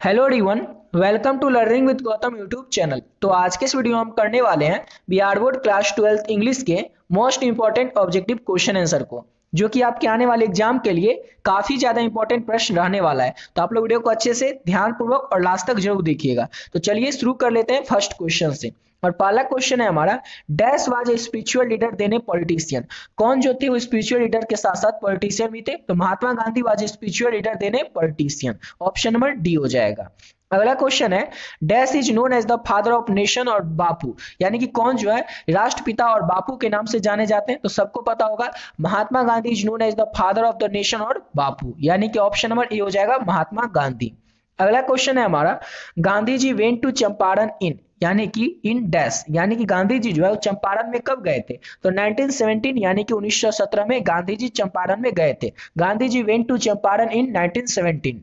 Hello everyone. Welcome to learning with Gautam YouTube channel. तो आज के इस वीडियो में हम करने वाले हैं बिहार बोर्ड क्लास 12 इंग्लिश के most important objective question answer को, जो कि आपके आने वाले एग्जाम के लिए काफी ज्यादा इंपॉर्टेंट प्रश्न रहने वाला है। तो आप लोग वीडियो को अच्छे से ध्यानपूर्वक और लास्ट तक जरूर देखिएगा। तो चलिए शुरू कर लेते हैं फर्स्ट क्वेश्चन से। और पहला क्वेश्चन है हमारा, dash was a spiritual leader then a politician. कौन जो थे वो स्पिरिचुअल लीडर के साथ साथ पॉलिटिशियन भी थे? तो Mahatma Gandhi was a spiritual leader then a politician. Option number D हो जाएगा। अगला क्वेश्चन है, dash is known as the father of nation और बापू, यानी कि कौन जो है राष्ट्रपिता और बापू के नाम से जाने जाते हैं? तो सबको पता होगा Mahatma Gandhi is known as the father of the nation और बापू, यानी कि ऑप्शन नंबर ए हो जाएगा महात्मा गांधी। अगला क्वेश्चन है हमारा, गांधी जी वेंट टू चंपारण इन, यानी कि इन डैश, यानी कि गांधी जी जो है वो चंपारण में कब गए थे? तो 1917 यानी कि 1917 में गांधी जी चंपारण में गए थे। Gandhi ji went to Champaran in 1917।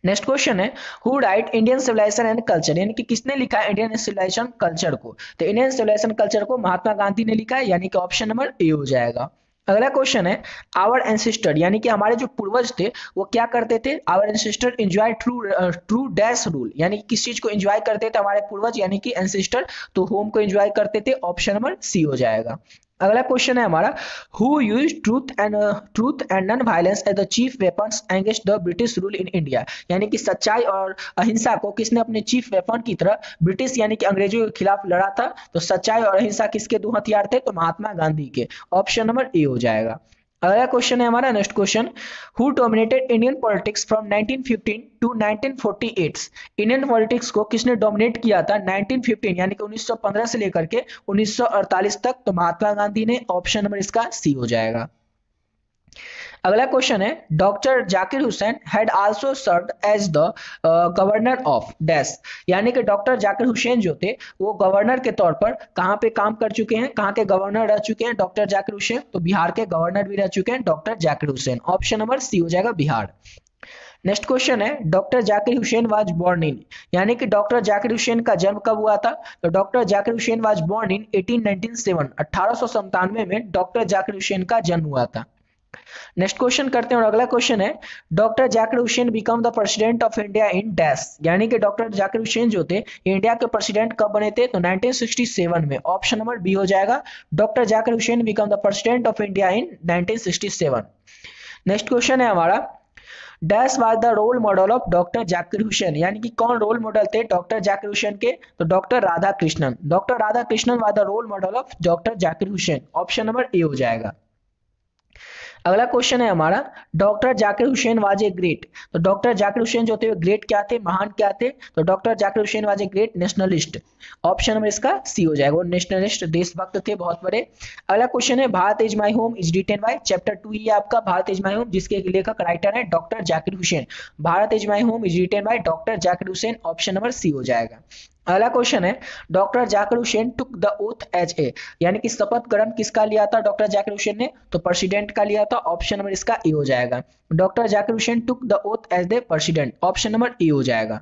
Next question है, who wrote Indian civilisation and culture, यानी कि किसने लिखा है इंडियन सिविलाइजेशन कल्चर को? तो इंडियन सिविलाइजेशन कल्चर को महात्मा गांधी ने लिखा है, यानी कि ऑप्शन नंबर ए हो जाएगा। अगला क्वेश्चन है, आवर एंसिस्टर, यानी कि हमारे जो पूर्वज थे वो क्या करते थे? Our ancestor enjoy true dash rule, यानी कि किस चीज को एंजॉय करते थे हमारे पूर्वज, यानी कि एंसिस्टर? तो होम को एंजॉय करते थे। ऑप्शन नंबर सी हो जाएगा। अगला क्वेश्चन है हमारा, who use truth and non violence as the chief weapons against the British rule in India, यानी कि सच्चाई और अहिंसा को किसने अपने चीफ वेपन की तरह ब्रिटिश यानी कि अंग्रेजों के खिलाफ लड़ा था? तो सच्चाई और अहिंसा किसके दो हथियार थे? तो महात्मा गांधी के। ऑप्शन नंबर ए हो जाएगा। अगला क्वेश्चन है हमारा, next question, who dominated Indian politics from 1915 to 1948। Indian politics को किसने डोमिनेट किया था 1915 यानी कि 1915 से लेकर के 1948 तक? तो महात्मा गांधी ने। ऑप्शन नंबर इसका सी हो जाएगा। अगला क्वेश्चन है, doctor Zakir Hussain had also served as the governor of dash, यानी कि डॉक्टर जाकिर हुसैन जो थे वो गवर्नर के तौर पर कहां पे काम कर चुके हैं? कहां के गवर्नर रह चुके हैं डॉक्टर जाकिर हुसैन? तो बिहार के गवर्नर भी रह चुके हैं doctor Zakir Hussain. Option number C हो जाएगा बिहार। नेक्स्ट क्वेश्चन है, doctor Zakir Hussain was born in, यानी कि डॉक्टर जाकिर हुसैन का जन्म कब हुआ था? तो doctor Zakir Hussain was born in 1897, 1897 में डॉक्टर जाकिर हुसैन का जन्म हुआ था। नेक्स्ट क्वेश्चन करते हैं और अगला क्वेश्चन है, doctor Zakir Hussain become the president of India in dash, यानी कि डॉक्टर जाकिर हुसैन जो थे इंडिया के प्रेसिडेंट कब बने थे? तो 1967 में। ऑप्शन नंबर बी हो जाएगा। Doctor Zakir Hussain become the president of India in 1967। Next question है हमारा, dash was the role model of doctor Zakir Hussain, यानी कि कौन रोल मॉडल थे डॉक्टर जाकिर हुसैन के? तो doctor Radha Krishnan. Doctor Radha Krishnan was the role model of doctor Zakir Hussain. Option number A हो जाएगा। अगला क्वेश्चन है हमारा, doctor Zakir Hussain was a great, तो डॉक्टर जाकिर हुसैन जो थे ग्रेट क्या थे, महान क्या थे? तो doctor Zakir Hussain was a great nationalist. Option number इसका सी हो जाएगा, वो नेशनलिस्ट देशभक्त थे बहुत बड़े। अगला क्वेश्चन है, Bharat is my home is written by, chapter 2 ये आपका भारत इज माय होम, जिसके लेखक राइटर है doctor Zakir Hussain. Bharat is my home is written by doctor Zakir Hussain. Option number C हो जाएगा। अगला क्वेश्चन है, doctor Zakir Hussain took the oath as a, यानी कि शपथ ग्रहण किसका लिया था डॉक्टर जाकिर हुसैन ने? तो प्रेसिडेंट का लिया था। ऑप्शन नंबर इसका ए हो जाएगा। Doctor Zakir Hussain took the oath as the president. Option number A हो जाएगा।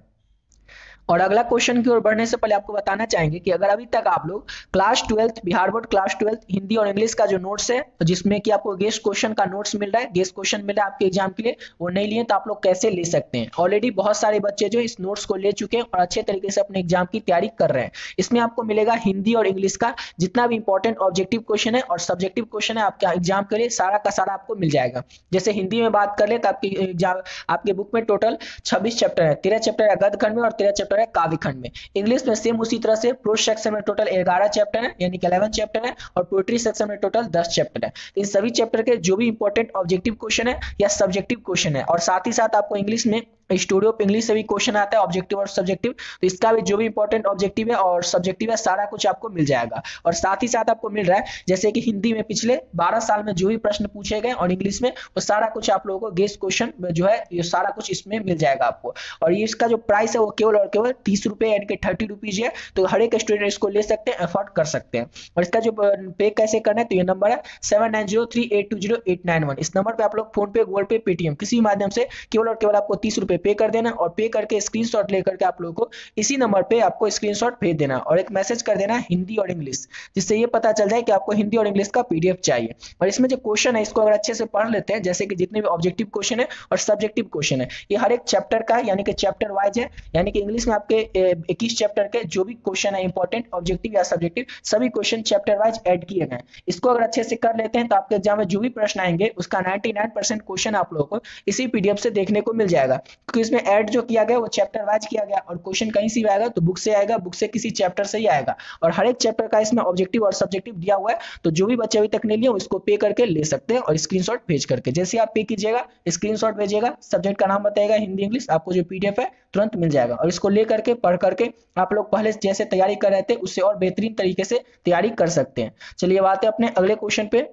और अगला क्वेश्चन की ओर बढ़ने से पहले आपको बताना चाहेंगे कि अगर अभी तक आप लोग class 12 Bihar board class 12 Hindi और इंग्लिश का जो नोट्स है, तो जिसमें कि आपको गेस्ट क्वेश्चन का नोट्स मिल रहा है, गेस्ट क्वेश्चन मिल रहा है आपके एग्जाम के लिए, वो नहीं लिए तो आप लोग कैसे ले सकते हैं? ऑलरेडी बहुत सारे बच्चे जो इस नोट्स को ले चुके हैं और अच्छे तरीके से अपने एग्जाम की तैयारी कर रहे हैं। इसमें आपको मिलेगा हिंदी और इंग्लिश का जितना भी इंपॉर्टेंट ऑब्जेक्टिव क्वेश्चन है और सब्जेक्टिव क्वेश्चन है आपके एग्जाम के लिए, सारा का सारा आपको मिल जाएगा। जैसे हिंदी में बात कर ले तो आपकी एग्जाम आपके बुक में टोटल 26 चैप्टर है, 13 चैप्टर है गद्य खंड में और 13 चैप्टर है काव्य खंड में। इंग्लिश में सेम उसी तरह से प्रोज सेक्शन में टोटल 11 चैप्टर है, यानी कि 11 चैप्टर है, और पोएट्री सेक्शन में टोटल 10 चैप्टर है। इन सभी चैप्टर के जो भी इंपॉर्टेंट ऑब्जेक्टिव क्वेश्चन है या सब्जेक्टिव क्वेश्चन है, और साथ ही साथ आपको इंग्लिश में स्टूडियो ऑफ इंग्लिश से भी क्वेश्चन आता है ऑब्जेक्टिव और सब्जेक्टिव, तो इसका भी जो भी इंपॉर्टेंट ऑब्जेक्टिव है और सब्जेक्टिव है सारा कुछ आपको मिल जाएगा। और साथ ही साथ आपको मिल रहा है जैसे कि हिंदी में पिछले 12 साल में जो भी प्रश्न पूछे गए और इंग्लिश में वो सारा कुछ आप लोगों को गेस्ट क्वेश्चन जो है ये सारा कुछ इसमें मिल जाएगा आपको। और ये इसका जो प्राइस है वो केवल और केवल 30 रुपए यानी कि 30 रुपीज है, तो हर एक स्टूडेंट इसको ले सकते हैं, अफोर्ड कर सकते हैं। और इसका जो पे कैसे करना है, तो ये नंबर है 7903820891। इस नंबर पे आप लोग फोन पे, गूगल पे, पेटीएम किसी भी माध्यम से केवल और केवल आपको 30 रुपए पर पे कर देना और पे करके स्क्रीनशॉट लेकर के आप लोगों को इसी नंबर पे आपको स्क्रीनशॉट भेज देना और एक मैसेज कर देना हिंदी और इंग्लिश, जिससे ये पता चल जाए कि आपको हिंदी और इंग्लिश का पीडीएफ चाहिए। और इसमें जो क्वेश्चन है इसको अगर अच्छे से पढ़ लेते हैं, जैसे कि जितने भी ऑब्जेक्टिव क्वेश्चन है और सब्जेक्टिव क्वेश्चन है, ये हर एक चैप्टर का है, यानी कि चैप्टर वाइज है। यानी कि इंग्लिश में आपके 21 चैप्टर के जो भी क्वेश्चन है इंपॉर्टेंट ऑब्जेक्टिव या सब्जेक्टिव, सभी क्वेश्चन चैप्टर वाइज ऐड किए गए। इसको अगर अच्छे से कर लेते हैं तो आपके एग्जाम में जो भी प्रश्न आएंगे उसका 99% क्वेश्चन आप लोगों को इसी पीडीएफ से देखने को मिल जाएगा, क्योंकि इसमें ऐड जो किया गया वो चैप्टर वाइज किया गया और क्वेश्चन कहीं से भी आएगा तो बुक से आएगा, बुक से किसी चैप्टर से ही आएगा। और हर एक चैप्टर का इसमें ऑब्जेक्टिव और सब्जेक्टिव दिया हुआ है, तो जो भी बच्चे अभी तक नहीं लिए उसको पे करके ले सकते हैं और स्क्रीनशॉट भेज करके, जैसे आप पे कीजिएगा स्क्रीनशॉट भेजिएगा, सब्जेक्ट का नाम बताएगा हिंदी इंग्लिश, आपको जो पीडीएफ है तुरंत मिल जाएगा। और इसको ले करके पढ़ करके आप लोग पहले जैसे तैयारी कर रहे थे उससे और बेहतरीन तरीके से तैयारी कर सकते हैं। चलिए बात है अपने अगले क्वेश्चन पे।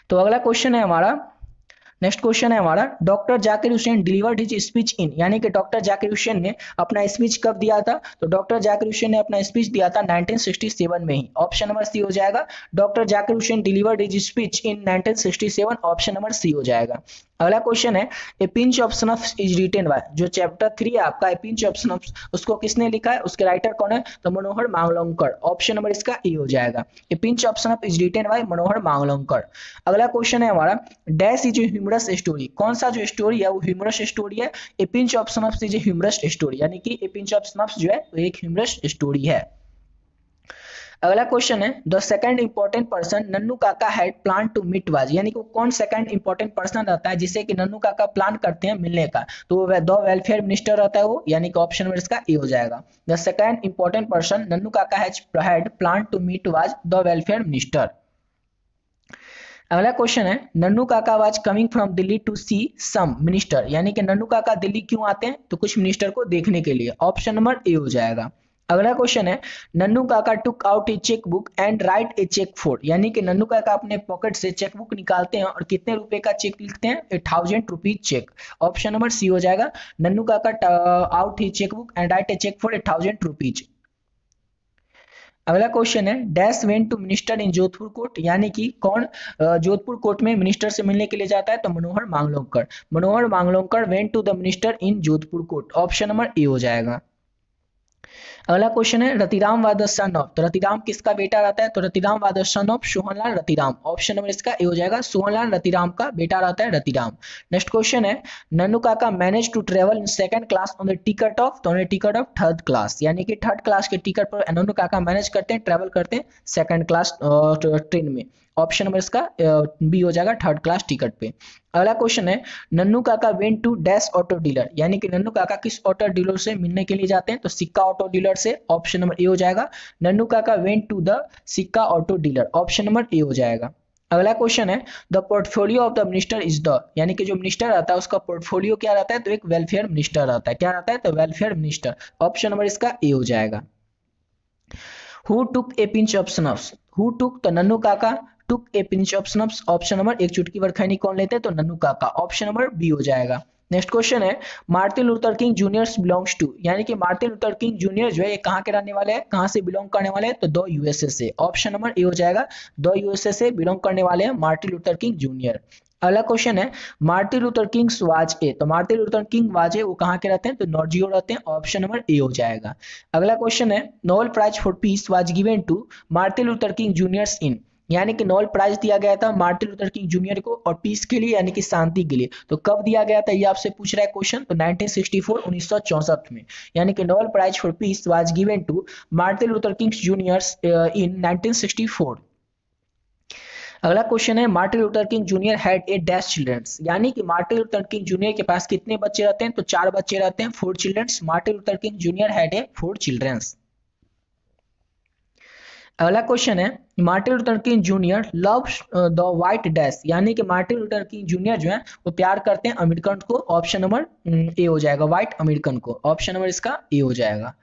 तो अगला क्वेश्चन है हमारा, नेक्स्ट क्वेश्चन है हमारा, doctor Zakir Hussain delivered his speech इन, यानी कि डॉक्टर जाकिर हुसैन ने अपना स्पीच कब दिया था? तो डॉक्टर जाकिर हुसैन ने अपना स्पीच दिया था 1967 में ही। ऑप्शन नंबर सी हो जाएगा, doctor Zakir Hussain delivered his speech in 1967, option number C हो जाएगा। अगला क्वेश्चन है, a pinch of snuff is written by, जो चैप्टर 3 है आपका ए पिंच ऑफ स्नफ, उसको किसने लिखा है, उसके राइटर कौन है? तो मनोहर मांगलोंकर, ऑप्शन नंबर इसका ए हो जाएगा। A pinch of snuff is written by Manohar Mangalonkar. अगला क्वेश्चन है हमारा, dash is a humorous story, कौन सा जो स्टोरी है वो ह्यूमरस स्टोरी है? A pinch of snuff is a humorous story, यानी कि ए पिंच ऑफ स्नफ जो है वो एक ह्यूमरस स्टोरी है। अगला क्वेश्चन है, the second important person Nannu Kaka had plan to meet was, यानी कि वो कौन सेकंड इंपॉर्टेंट पर्सन रहता है जिसे कि नन्नू काका प्लान करते हैं मिलने का? तो वो द वेलफेयर मिनिस्टर रहता है वो, यानी कि ऑप्शन नंबर इसका ए हो जाएगा। The second important person Nannu Kaka had plan to meet was the welfare minister. अगला क्वेश्चन है, Nannu Kaka was coming from Delhi to see some minister, यानी कि नन्नू काका दिल्ली क्यों आते हैं? तो कुछ मिनिस्टर को देखने के लिए, ऑप्शन नंबर ए हो जाएगा। अगला क्वेश्चन है, Nannu Kaka took out a cheque book and write a cheque for, यानी कि नन्नू काका अपने पॉकेट से चेक बुक निकालते हैं और कितने रुपए का चेक लिखते हैं? 1000 rupees cheque, option number C हो जाएगा। नन्नू काका आउट ही cheque book and write a cheque for 1000 rupees. अगला क्वेश्चन है, dash went to minister in Jodhpur court, यानी कि कौन जोधपुर कोर्ट में मिनिस्टर से मिलने के लिए जाता है? तो Manohar Mangalonkar, Manohar Mangalonkar went to the minister in Jodhpur court, option number A हो जाएगा। अगला क्वेश्चन है, Ratiram was the son of, तो रतिराम किसका बेटा रहता है? तो Ratiram was the son of Sohanlal Ratiram, option number इसका ए हो जाएगा। सोहनलाल रतिराम का बेटा रहता है रतिराम। नेक्स्ट क्वेश्चन है, Nannu Kaka manage to travel in second class on the ticket of, तो टिकट ऑफ थर्ड क्लास, यानी कि थर्ड क्लास के टिकट पर नन्नू काका मैनेज करते हैं, ट्रेवल करते हैं सेकंड क्लास ट्रेन में, ऑप्शन नंबर इसका बी हो जाएगा, थर्ड क्लास टिकट पे। अगला क्वेश्चन है, Nannu Kaka went to dash auto dealer, यानी कि नन्नू काका किस ऑटो डीलर से मिलने के लिए जाते हैं? तो सिक्का ऑटो डीलर से, ऑप्शन नंबर ए हो जाएगा। Nannu Kaka went to the सिक्का auto dealer, option number A हो जाएगा। अगला क्वेश्चन है, the portfolio of the minister is the, यानी कि जो मिनिस्टर रहता है उसका पोर्टफोलियो क्या रहता है? तो एक वेलफेयर मिनिस्टर रहता है, क्या रहता है? तो वेलफेयर मिनिस्टर, ऑप्शन नंबर इसका ए हो जाएगा। Who took a pinch of snuffs, who took, तो Nannu Kaka, took a pinch of snuffs, option number, एक चुटकी भर खैनी कौन लेते हैं? तो नन्नू काका, ऑप्शन नंबर बी हो जाएगा। नेक्स्ट क्वेश्चन है, Martin Luther King juniors belongs to, यानी कि मार्टिन लूथर किंग जूनियर जो है ये कहाँ के रहने वाले हैं, कहाँ से बिलोंग करने वाले हैं? तो दो यूएसए से, ऑप्शन नंबर ए हो जाएगा। दो यूएसए से बिलोंग करने वाले हैं मार्टिन लूथर किंग जूनियर। अगला क्वेश्चन है, Martin Luther King was a, तो Martin Luther King was a वो कहाँ के रहते हैं? तो नॉर्जियो रहते हैं, ऑप्शन नंबर ए हो जाएगा। अगला क्वेश्चन है, Nobel prize for peace was given to Martin Luther King juniors in, यानी कि नोबेल प्राइज दिया गया था मार्टिन लूथर किंग जूनियर को और पीस के लिए, यानी कि शांति के लिए, तो कब दिया गया था ये आपसे पूछ रहा है क्वेश्चन? तो 1964 1964 में, यानी कि Nobel prize for peace was given to Martin Luther King juniors in 1964। अगला क्वेश्चन है, Martin Luther King junior had a dash childrens, यानी कि मार्टिन लूथर किंग जूनियर के पास कितने बच्चे रहते हैं? तो 4 बच्चे रहते हैं, 4 childrens. Martin Luther King junior had a 4 childrens. अगला क्वेश्चन है, Martin Luther King junior loves the white dash, यानी कि मार्टिन लूथर किंग जूनियर जो है वो प्यार करते हैं अमेरिकन को, ऑप्शन नंबर ए हो जाएगा, व्हाइट अमेरिकन को, ऑप्शन नंबर इसका ए हो जाएगा।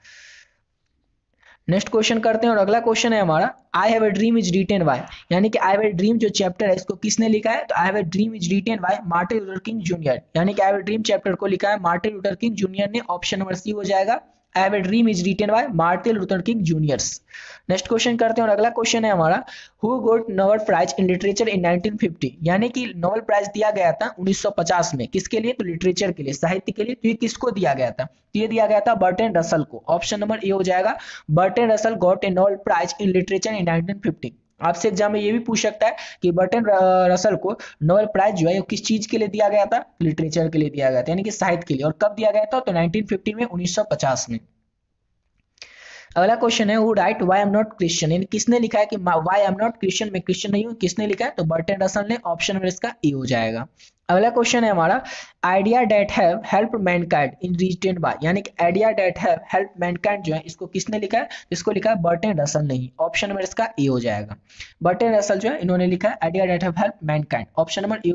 नेक्स्ट क्वेश्चन करते हैं और अगला क्वेश्चन है हमारा, I have a dream is written by, यानी कि आई हैव ए ड्रीम जो चैप्टर है इसको किसने लिखा है? तो I have a dream is written by Martin Luther King junior, यानी कि I have a dream chapter को लिखा है मार्टिन लूथर किंग जूनियर ने, ऑप्शन नंबर सी हो जाएगा। I have a dream is written by Martin Luther King juniors. Next question करते हैं और अगला क्वेश्चन है हमारा, who got Nobel prize in literature in 1950, यानी कि नोबेल प्राइज दिया गया था 1950 में, किसके लिए? तो लिटरेचर के लिए, साहित्य के लिए। तो ये किसको दिया गया था? तो ये दिया गया था बर्टन रसल को। ऑप्शन नंबर ए हो जाएगा, Bertrand Russell got a Nobel prize in literature in 1950। आपसे एग्जाम में ये भी पूछ सकता है कि बर्टन रसल को नोबेल प्राइज जो है वो किस चीज के लिए दिया गया था? लिटरेचर के लिए दिया गया था, यानी कि साहित्य के लिए। और कब दिया गया था? तो 1950 में, 1950 में। अगला क्वेश्चन है, who right why I am not Christian, यानी किसने लिखा है कि why I am not Christian, मैं क्रिश्चियन नहीं हूं, किसने लिखा है? तो बर्टन रसल ने। ऑप्शन में इसका ए हो जाएगा। अगला क्वेश्चन है हमारा, idea that have help mankind in written by, यानी कि idea that have help mankind जो है इसको किसने लिखा है? इसको लिखा है बर्टन रसल ने ही। ऑप्शन नंबर इसका ए हो जाएगा। बर्टन रसल जो है इन्होंने लिखा है idea that have help mankind. Option number A.